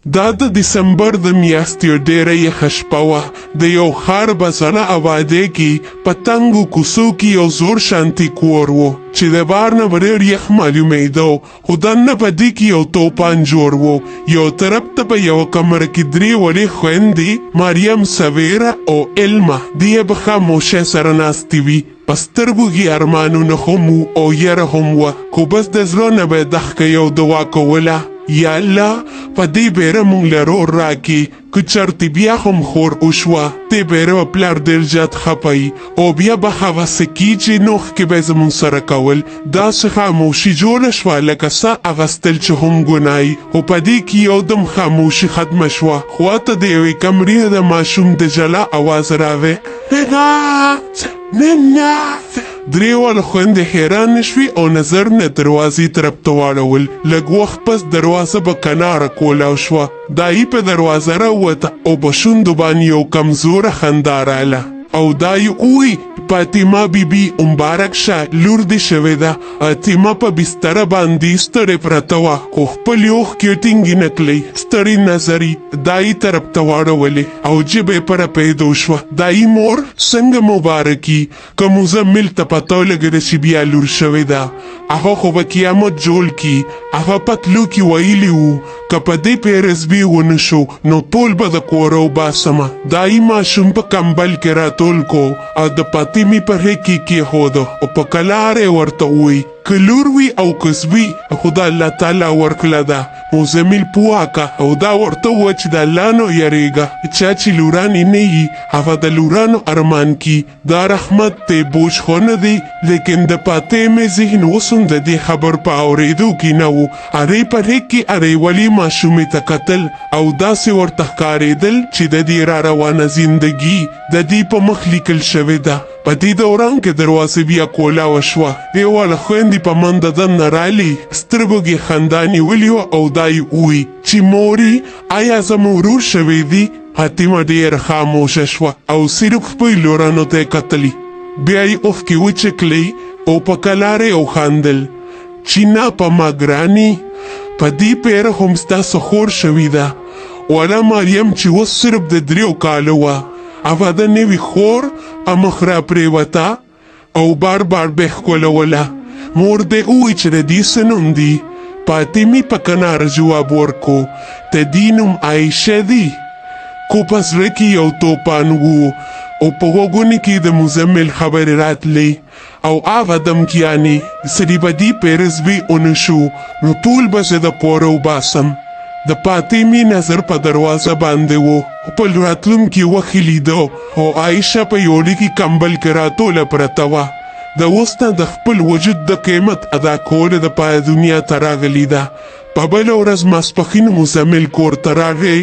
دا د دسمبر د میاشتې ډېره یخه شپه وه. د یو ښار بزړه آبادۍ کې په تنګو کوڅو کې یو زوړ شانتي کور و چې د بار نه به ډېر یخ معلومېده، خو دننه په دې کې یو توپان جوړ و. یو طرف ته په یوه کمره کې 3 وړې خویندې مریم، سویره او علمه دې به خاموشه سره ناستې وي. په سترګو کې ارمانونه هم و او یره هم وه، خو بس د زړه نه به یې دښکه یو دعا کوله: یا الله، په دې بیره مونږ له رور راکې، که چرته بیا هم خور وشوه دې بیره به پلار ډېر زیات خفه او بیا به هغه څه کي چې نوښ کې به یې زمونږ سره کول. داسې خاموشي جوړه شوه لکه ساه اخیستل چې هم ګناه، خو په دې کې یو دم خاموشي ختمه شوه. خواته د یوې کمرې د ماشوم د ژړا اواز راغی: ننات ننات. 3 واړه خویندې حیرانې شوې او نظر نه دروازې طرف ته واړول. لږ وخت پس دروازه به کناره کولاو شوه. دایي په دروازه راووته او په شونډو باندې یو کمزوره خندا راغله او دایي ووی: فاطمه بیبي مبارک شه، لور دې شوې ده. فاطمه په بستره باندې ستړې پرته وه، خو خپلې اوښکې ټینګې نه کړې. ستړې نظر یې دایي طرف ته واړولې او ژبه یې پره پیدا شوه: دایي مور څنګه مبارکي؟ که مزمل ته پته ولګېده چې بیا لور شوې ده، هغه خو به قیامت جوړ کړي. هغه پتلو کې ویلي وو که په دې پیرزبي ونه شو نو ټول به د کوره وباسمه. دایي ماشوم په کمبل کې راټول کو او د فاطمې په غېږ کې کېښوده او په کلاره یې ورته ووی: که لور وي او که زوی، خو د الله تعالی ورکړه ده. مزمل پوه که او دا ورته وویل چې د الله نه یریږه، چا چې لورانې نه وي هغه د لورانو ارمان کي. دا رحمت دی، بوج خو نه دی. لیکن د فاطمې ذهن اوس هم د دې خبر په اورېدو کې نه و. هغې په غېږ کې اریولې ماشومې ته کتل او داسې ورته ښکارېدل چې د دې را روانه زندګي د دې په مخ لیکل شوې ده. په دې دوران کې دروازه بیا کولاوه شوه. دې واړه خویندې په منډه دننه رالې، سترګو کې خندا نیولې وه او دا یې ووی چې مورې آیا زموږ ورور شوی دی؟ فاطمه ډېره خاموشه شوه او صرف خپلو لورانو ته یې کتلې. بیا یې اوښکې وچکلې او په کلاره یې وخندل چې نه په ما ګرانې، په دې پیره هم ستاسو خور شوې ده. ولا مریم چې اوس صرف د 3 کالو وه، هغه د نوي خور مخ را پرېوته او بار بار به یې ښکلوله. مور دې ووی چې د دې څه نوم دی؟ فاطمې په کناره جواب ورکو: د دې نوم عایشه دی. خو په زړه کې یو توپان و او په غوږونو کې د مزمل خبرې راتلې او هغه دمکیانې: سړي به دې پیرزبي ونه شو نو ټول به زه د کوره وباسم. د فاطمې نظر په دروازه باندې و، په راتلونکي وخت یې لیده او عایشه په یوړي کې کمبل کې راټوله پرته وه. د اوس نه د خپل وجود د قیمت ادا کولو دپاره دنیا ته راغلې ده. په بله ورځ ماسپښین مزمل کور ته راغی.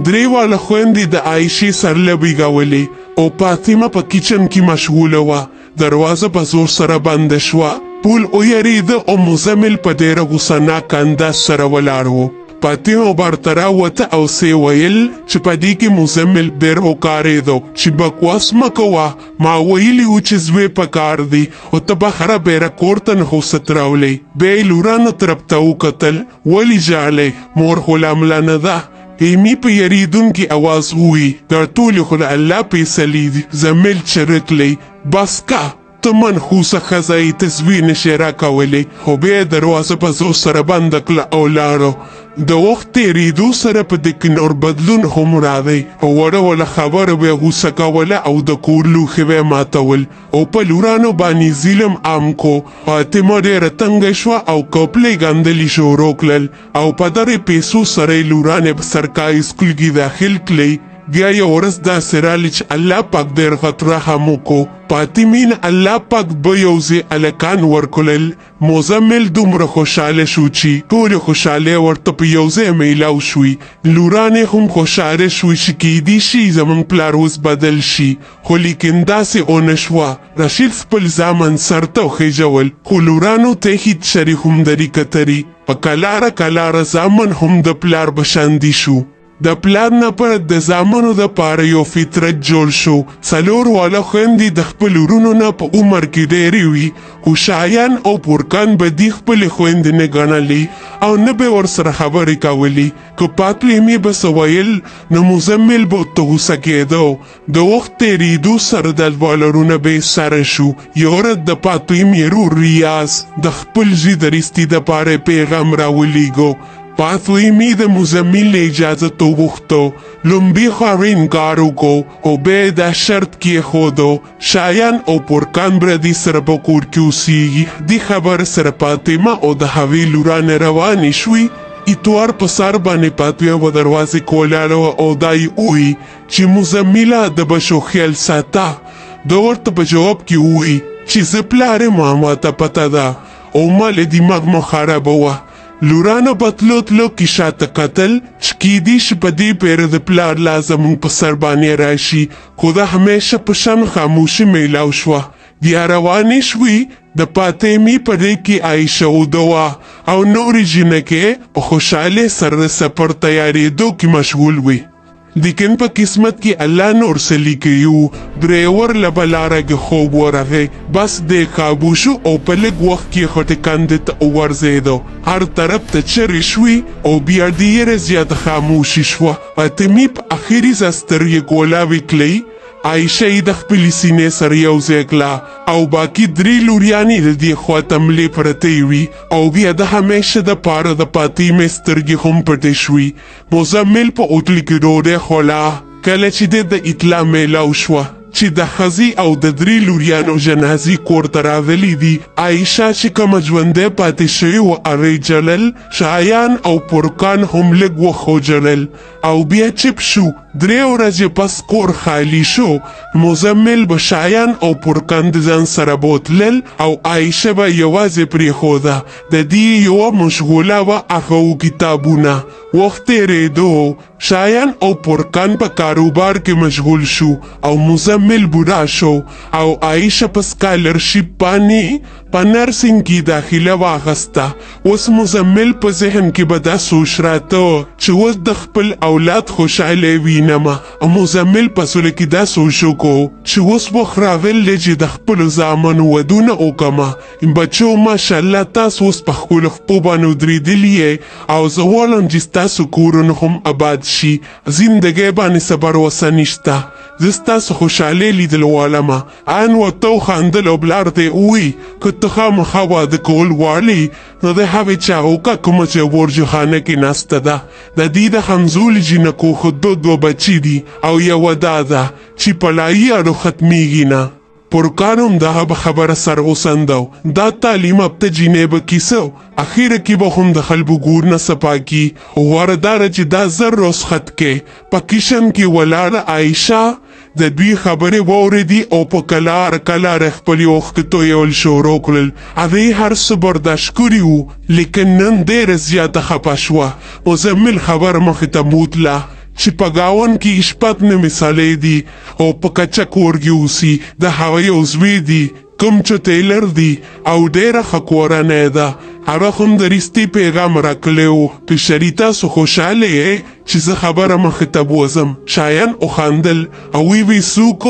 3 واړه خویندې د عایشې سرلبې ګولې او فاطمه په کچن کې مشغوله وه. دروازه په زور سره بنده شوه. پول ویرېده او مزمل په ډېره غوسهناک انداز سره ولاړ و. فاطمه بارته راووته او څه ویل چې په دې کې مزمل ډېر وکارېدو چې بکواس مه کوه، ما ویلي وو چې زوی په کار دی او ته بهره بیره کور ته نښوست راولې. بیا یې لورانو طرف ته وکتل: ولې ژاړئ؟ مور خو لا مړه نه ده. ایمي په یریدونکي اواز ووی: دا ټولې خو د الله فیصلې دي. زمل چرکلی: بس که، ته منحوسه ښځه یې، ته زوی نشې راکولی. خو بیا یې دروازه په زور سره بنده کړه او لاړو. د وخت تېرېدو سره په دې کې نور بدلون هم راغی او وړه وړه خبره به یې غوسه کوله او د کور لوښي به یې ماتول او په لورانو باندې ظلم عام کو. فاطمه ډېره تنګه شوه او کپلې ګنډلې شروع کړل او په درې پیسو سره یې لورانې په سرکاري سکول کې داخل کړې. بیا یو ورځ داسې راغلی چې الله پاک ډېر غټ رحم وکړو. فاطمې نه الله پاک به یو ځای هلکان ورکړل. مزمل دومره خوشحاله شو چې ټولې خوشحالۍ ورته په یو ځای میلاو شوي. لورانې هم خوشحاله شوي چې کیدی شي زموږ پلار اوس بدل شي، خو لیکن داسې ونه شوه. رشید خپل زامن سر ته وخېژول خو لورانو ته هېڅ شری هم درې کتري. په کلاره کلاره زامن هم د پلار بشاندي شو. د پلار نه په د زامنو د پاره یو فطرت جوړ شو. څلور واړه خویندې د خپل ورونو نه په عمر کې ډېرې وي، خو شایان او پورکان به دې خپلې خویندې نه ګڼلې او نه به ورسره خبرې کولې. که پاتلیمې به څه ویل نو مزمل به ورته غوسه کېده. د وخت تېرېدو سره د والرونه به یې سره شو. یو ورځ د پاتلیمې ورور ریاض د خپل زوی د رستي دپاره پیغام راولېږو. پاتلیمې د مزمل نه اجازت وغوښته، لومبي خو هغه انکار وکړو او بیا یې دا شرط کېښودو شایان او پورکان به دې سره په کور کې اوسېږي. دې خبره سره فاطمه او د هغې لورانې روانې شوې. اتوار په سر باندې فاطمه په دروازې کې ولاړه وه او دا یې وویل چې مزمله د بچو خیال ساته. ده ورته په جواب کې وویل چې زه پلار یم، ما ته پته ده او ما له دماغ مو خرابه وه. لورانو په تلو تلو کې شاته کتل چې کیدای شي په دې پیره د پلار لاس زموږ په سر باندې راشي، خو ده همیشه په شان خاموشي میلاو شوه. بیا روانې شوې. د فاطمې په دې کې عایشه اوده وه او نورې جینکې په خوشحالۍ سره د سفر تیارېدو کې مشغول وي. لیکن په قسمت کې الله نور څه لیکلي وو. ډریور له به لاره کې خوب ورغی، بس دی قابو شو او په لږ وخت کې خټې کندې ته وغورځېدو. هر طرف ته چرې شوې او بیا ډېره زیاته خاموشي شوه. فاطمې په اخري ځل سترګې ګولاوې کړې. عایشه یې د خپلې سینې سره یو ځای کړه او باقي درې لوریانې د دې خواته ملې پرتې وي او بیا د همیشه دپاره د فاطمې سترګې هم پټې شوې. مزمل په اوتل کې ډوډۍ خوړه. کله چې د اطلاع میلاو شوه چې د ښځې او د درې لوریانو جنازې کور ته راغلي دي، عایشه چې کومه ژوندی پاتې شوې وه هغې جلل. شایان او پورکان هم لږ وخت وجلل او بیا چپ شو. 3 ورځې پس کور خالی شو. مزمل به شایان او پورکان د ځان سره بوتلل او عایشه به یوازې پرېښوده. د دې یوه مشغوله وه هغه و کتابونه. وخت تېرېدو. شایان او پورکان په کاروبار کې مشغول شو او مزمل بوډا شو او عایشه په سکالرشپ باندې په نرسنګ کې داخله واخسته. اوس مزمل په ذهن کې به دا سوچ راته چې اوس د خپل اولاد خوشحاله وینمه. او مزمل په زړه کې دا سوچ وکړو چې اوس وخت راغلی چې د خپلو زامنو ودونه وکړمه. بچو ماشاءالله تاسو اوس په خپلو خپو باندې ودرېدلي یې او زه غواړم چې ستاسو کورونه هم آباد شي. زندګۍ باندې صبر وسه نشته. زه ستاسو خوشحالۍ لیدل غواړمه. ان ورته وخندل او پلار ته یې وویل که ته خامخا واده کول غواړې نو د هغې چا وکړه کومه چې برجخانه کې ناسته ده. د دې د همزولي جینکو خو 2 بچي دي او یوه دا ده چې پلایي اړو ختمیږي نه. پورکان هم دغه به خبره سر وسندو. دا تعلیم یافته جینۍ به کیسه اخیره کې به هم د خلکو ګور نه صفا کي. غوره دا ده چې دا زر رسخت کې په کشن کې ولاړه عایشه د دوی خبرې واورېدې او په کلاره کلاره خپلې اوښکې تویول شروع کړل. هغې هر څه برداشت کړي وو لیکن نن ډېره زیاته خفه شوه. مزمل خبره مخې ته بوتله چې په ګاون کې شپږ نومې سړی دي او په کچه کور کې اوسي. د هغه یو زوی دی کوم چې ټیلر دی او ډېره ښه کورنۍ ده. هغه هم د رستي پیغام راکړی و که شري تاسو خوشحاله یې چې زه خبره مخې ته بوځم. شایان وخندل او وی څوک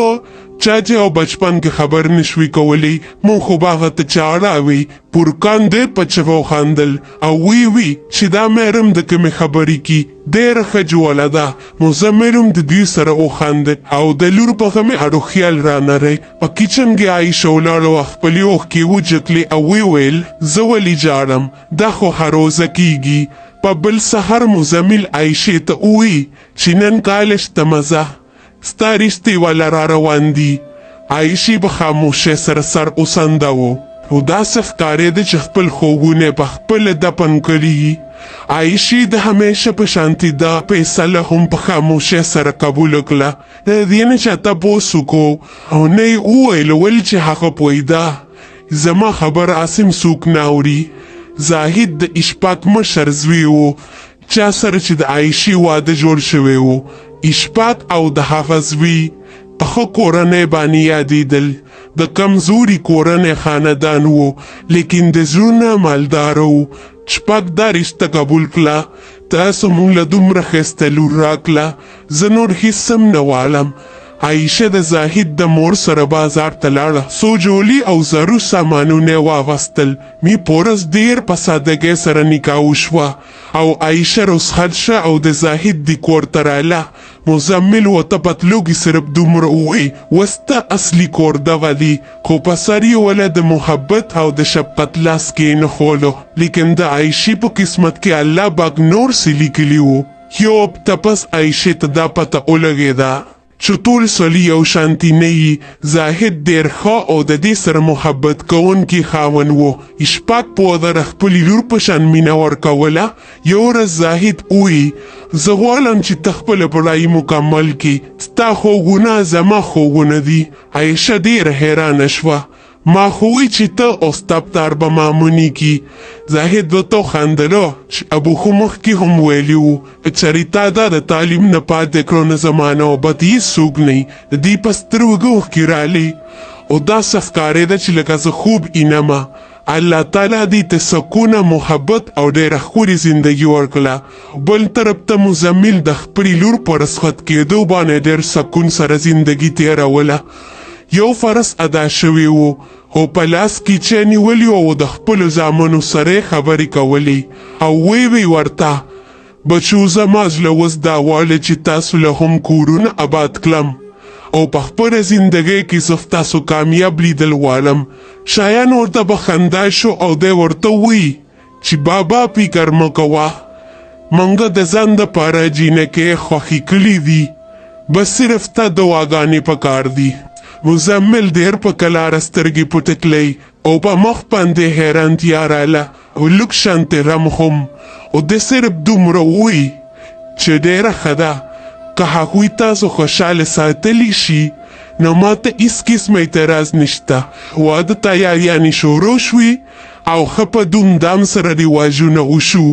چا چې او بچپن کې خبر نشوي کولی مونږ خو به هغه ته چا اړاوي. پورکان ډېر په چغه وخندل او وی چې دا مېرم د کومې خبرې کې ډېره ښه جوړه ده. مزمل هم د دوی سره وخندل او د لور په غمې اړو خیال رانری. په کچن کې عایشه ولاړه وه خپلې اوښکې وچکلې او ویل زه ولې جاړم دا خو هر روزه کیږي. په بل سهار مزمل عایشې ته ووی چې نن کالج ته مزه ستا رشتې والا را روان دي. عایشې په خاموشۍ سره سر وسنداوه او داسې ښکارېده چې خپل خوبونه په خپله دفن کړي. عایشې د همیشه په شانتي دا فیصله هم په خاموشۍ سره قبول کړه. د دې نه چا تپوس وکړو او نه یې وویل ولې چې هغه پوهېده زما خبره اسیم څوک نه اوري. زاهد د اشفاق مشر زوی و چا سره چې د عایشې واده جوړ شوی و. اشفاق او د هغه زوی په ښه کورنۍ باندې یادېدل. د کمزوري کورنۍ خاندان و لیکن د زړونه مالداره و. شپږ دا رشته قبول کړه. تاسو مونږ له دومره ښایسته لور راکړه، زه نور هېڅ هم نه غواړم. عایشه د زاهد د مور سره بازار ته لاړه، څو جولي او زرو سامانونه یې واغوستل. می پورس ډېر په سادګۍ سره نکاح وشوه او عایشه رخصت شه او د زاهد د کور ته راله. مزمل ورته په تلو کې صرف دومره ووایي وسته اصلي کور دغه دی، خو په سر یې وله د محبت او د شفقت لاس کېنښولو. لیکن د عایشې په قسمت کې الله پاک نور څه لیکلي وو. یو هفته پس عایشې ته دا پته ولګېده چې ټول سړي یو شانتي نه یي. زاهد ډېر ښه او د دې سره محبت کوونکی خاوند و. شپږ پودره خپلې لور په شان مینه ورکوله. یو ورځ زاهد ووایي زه غواړم چې ته خپله پړایي مکمل کړې، ستا خوبونه زما خوبونه دي. عایشه ډېره حیرانه شوه. ما خو وی چې ته او ستا پلار به معموني کی. زاهد ورته وخندلو چې ابو خو مخکې هم ویلي وو چېرې تا دا د تعلیم نه پاتې کړو نه زمانه او بد هېڅ څوک نه د دې په سترګو اوښکې رالې او داسې ښکارېده چې لکه زه خوب اینمه. الله تعالی دې ته سکونه، محبت او ډېره ښکلې زندګي ورکړه. بل طرف ته مزمل د خپلې لور په رخصت کېدو باندې ډېر سکون سره زندګي تېروله. یو فرض ادا شوی وو او په لاس کې چې نیولی او د خپلو زامنو سره خبرې کولې او وی ورته بچو زما زړه اوس دا غواړي چې تاسو له هم کورونه آباد کړم او په خپله زندګۍ کې زه تاسو کامیاب لیدل غواړم. شایان ورته په خندا شو او دی ورته وی چې بابا فکر مه کوه، موږ د ځان دپاره جینکۍ خوښې کړي دي، بس صرف تا دعاګانې پکار دي. مزمل ډېر په کلاره سترګې پټې کړې او په مخ باندې حیرانتیا راله او لږ شانتې رم هم او د صرف دومره ووایي چې ډېره ښه ده، که هغوی تاسو خوشحاله ساتلی شي نو ما ته هېڅ قسمه اعتراض نشته. واده تیاریانې شروع شوې او ښه په دومدام سره رواجونه وشو.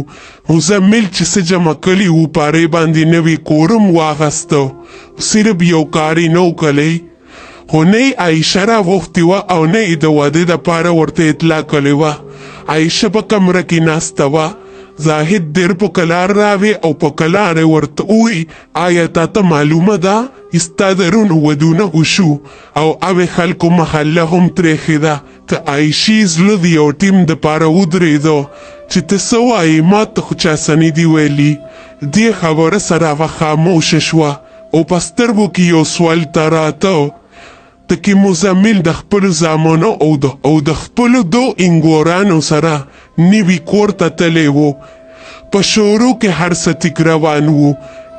مزمل چې څه جمع کړي وو په هغې باندې نوی کورم واخیسته، صرف یو کار یې نه و کړی، خو نه یې عایشه راغوښتې وه او نه یې د واده دپاره ورته اطلاع کړې وه. عایشه په کمره کې ناسته وه. زاهد ډېر په کلار راوی او په کلار یې ورته ووایي آیا تا ته معلومه ده ستا د رونو ودونه وشو او اوې خلکو محله هم ترېښېده. د عایشې زړه د یو ټیم دپاره ودرېده چې ته څه وایې، ما ته خو چا څه نه دي ویلي. دې خبره سره هغه خاموشه شوه او په سترګو کې یو سوال ته راته تکې مزمل د خپلو زامنو او د خپلو دو انګورانو سره نوي کور ته تللی و. په شروع کې هر څه ټیک روان و،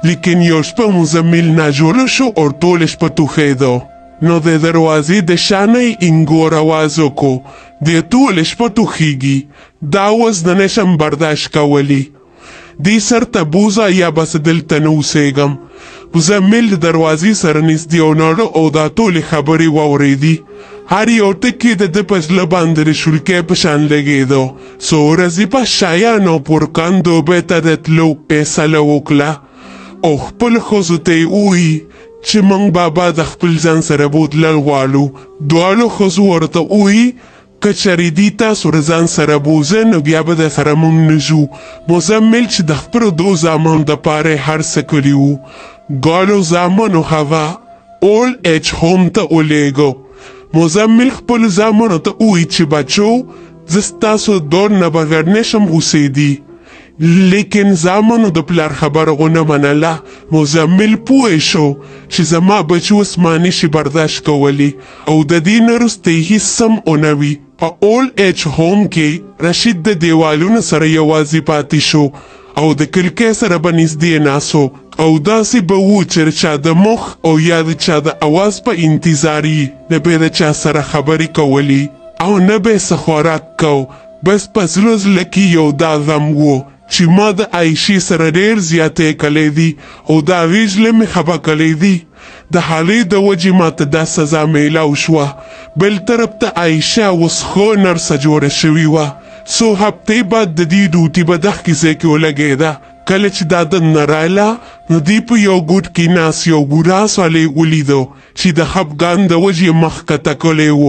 لیکن یو شپه مزمل ناجوړه شو او ټوله شپه ټوخېده. نو د دروازې د شانه یې انګور اواز وکړو دی ټوله شپه ټوخېږي، دا اوس نه نشم برداشت کولی، دې سر ته بوځه یا بس دلته نه اوسېږم. مزمل د دروازې سره نږدې ولاړه او دا ټولې خبرې واورېدې. هر یو ټکي د ده په زړه باندې د شولکۍ په شان لګېده. څو ورځې پس شایانو پورکان دوبۍ ته د تلو فیصله وکړه او خپلو ښځو ته یې ووایي چې موږ بابا د خپل ځان سره بوتلل غواړو. دواړو ښځو ورته ووایي که چېرې دې تاسو د ځان سره بوځئ نو بیا به درسره موږ نه ځو. مزمل چې د خپلو دو زامنو دپاره یې هر څه کړي وو، دواړو زامنو هغه اولډ ایج هوم ته ولېږه. مزمل خپلو زامنو ته ووایي چې بچو زه ستاسو دور نه بغیر نشم اوسېدی، لیکن زامنو د پلار خبره ونه منله. مزمل پوه شو چې زما بچي اوس ما نشي برداشت کولی او د دې نه وروسته یې هېڅ هم ونه وي. په اولډ ایج هوم کې رشید د دیوالونو سره یوازې پاتې شو او د کړکۍ سره به نږدې ناست او داسې به و چې چا د مخ او یا د چا د اواز په انتظار یې نه به د چا سره خبرې کولی او نه به یې څه خوراک کو. بس په زړه زړه کې یو دا غم و چې ما د عایشې سره ډېر زیاتی کړی دي او د هغې زړه مې خفه کړی دي. د هغې د وجې ماته دا سزا میلاو شوه. بل طرف ته عایشه اوس ښه نرسه جوړه شوې وه. څو هفتې بعد د دې ډوټي په دغه کیسې کې ولګېده. کله چې دا دننه راله نو دې په یو ګوټ کې ناست یو بوډا سړی ولیده چې د خفګان د وجې مخ کته کړی و.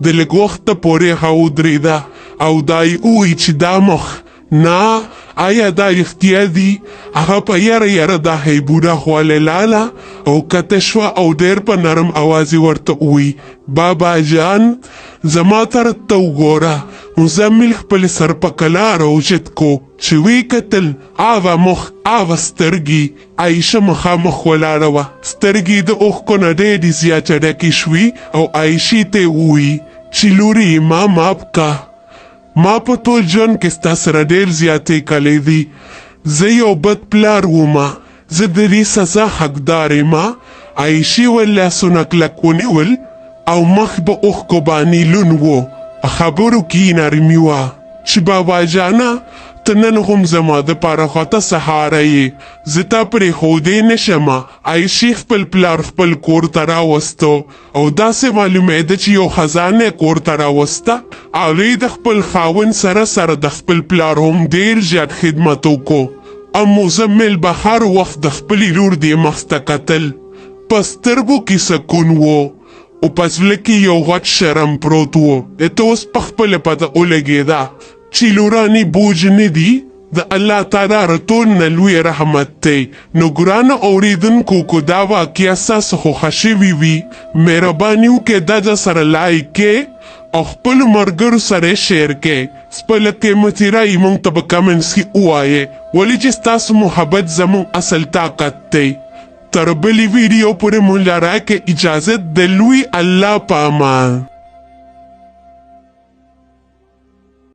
د لږ وخته پورې هغه ودرېده او دا یې ووایي چې دا مخ نه آیا دا رښتیا دي؟ هغه په یاره دا هیبوره خواله لاله او کته شوه او ډېر په نرم آواز یې ورته ووی بابا جان زما طرف ته وګوره. مزمل خپل سر په کلار اوچت کو چې وی کتل آوه مخ آوه سترګي. عایشه مخامخ ولاړه وه، سترګې د اوښکو نه ډېرې زیاته ډکې شوې او عایشې ته یې ووی چې لورې ما معاف کا. ما په ټول ژوند کې ستا سره ډېر زیاتې کلی دي. زه یو بد پلار ومه، زه د دې سزا حقدار یمه. عایشې ول لاسونه کلک ونیول او مخ په اوښکو باندې لون و. په خبرو کې یې نرمي وه چې بابا جانه ته نن هم زما دپاره خوته سهاره یې، زه تا پرېښودی نه شمه. عایشې خپل پلار خپل کور ته راوسته او داسې معلومېده چې یو خزانه کور ته راوسته. هغې د خپل خاوند سره د خپل پلار هم ډېر زیات خدمت وکړو. او مزمل به هر وخت د خپلې لور دې مخ ته کتل. په سترګو کې سکون و او په زړه کې یو غټ شرم پروت و. ته اوس په خپله پته ولګېده چې لورانې بوج نه دي، د الله تعالی ټول نه لوی رحمت دی. نو ګرانو اورېدونکو که دا واقعه ستاسو خوښه شوې وي مهرباني وکړئ دا د سره لایک کړئ او خپلو ملګرو سره شیر کړئ. خپله قیمتي رایې موږ ته په کمنټس کې ووایئ ولې چې ستاسو محبت زموږ اصل طاقت دی. تر بلې ویډیو پورې مونږ له راکړئ اجازت د لوی الله په امان.